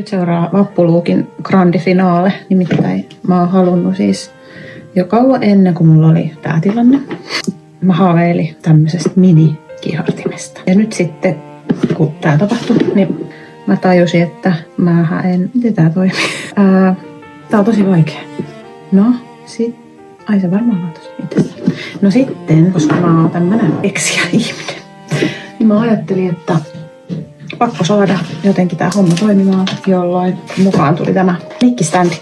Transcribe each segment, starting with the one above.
Nyt seuraa Vappuluukin grandi finale. Nimittäin mä oon halunnut siis jo kauan ennen kuin mulla oli tää tilanne. Mä haaveilin tämmöisestä mini-kihartimesta. Ja nyt sitten, kun tää tapahtui, niin mä tajusin, että mähän en... Miten tää toimii? Tää on tosi vaikea. No, ai se varmaan vaan tosi itsestään. No sitten, koska mä oon tämmönen keksijä ihminen, niin mä ajattelin, että pakko saada jotenkin tää homma toimimaan, jolloin mukaan tuli tämä leikkiständi,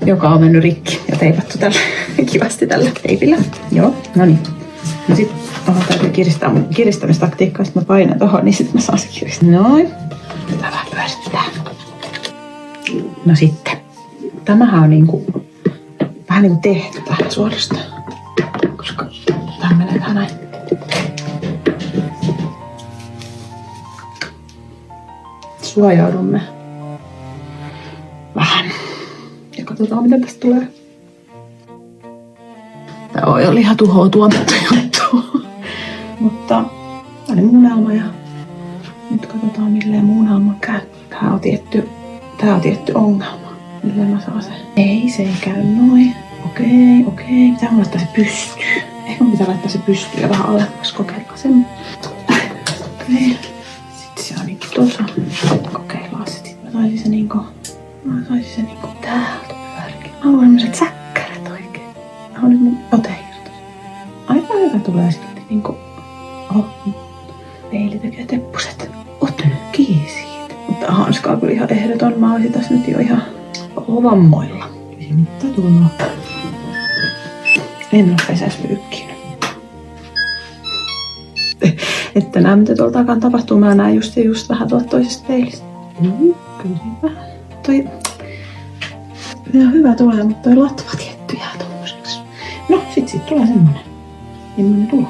joka on mennyt rikki ja teipattu tällä kivasti tällä teipillä. Joo, no niin. No sit täytyy kiristää mun kiristämistaktiikkaa, sit mä painan tohon, niin sit mä saan se kiristää. Noin. Pitää vähän pyörittää. No sitten. Tämähän on vähän niinku tehty tähän suorastaan. Koska tää menee tähän näin. Suojaudumme vähän. Ja katsotaan mitä tästä tulee. Tää oli ihan tuhoa tuomittu juttu. Mutta tää oli muunnelma ja nyt katsotaan milleen muunnelma käy. Tää on tietty ongelma. Milleen mä saan sen. Ei, se ei käy noin. Okei. Pitää mun laittaa se pystyyn. Ehkä mun pitää laittaa se pystyyn ja vähän alemmas. Kokeillaan sen. Okei. Sitten se on niinku tossa. Kokeillaan se. Sitten mä saisin se niinku täältä pyörikin. Mä haluan semmoset säkkärät oikein. Mä haluan nyt mun ote irtos. Aika hyvä tulee silti niinku. Peili tekee teppuset. Ote kiinni siitä. Mutta hanskaa kyllä ihan ehdoton. Mä olisin tässä nyt jo ihan vammoilla. Ei mitään tullut. En oo pesäs pyykkinyt. Että näe mitä tuolla takana tapahtuu. Mä näen just vähän tuolta toisesta peilistä. Kyllä vähän. Toi ihan hyvä tulee, mutta toi latva tietty jää tommoseksi. No sit siitä tulee semmonen tulo.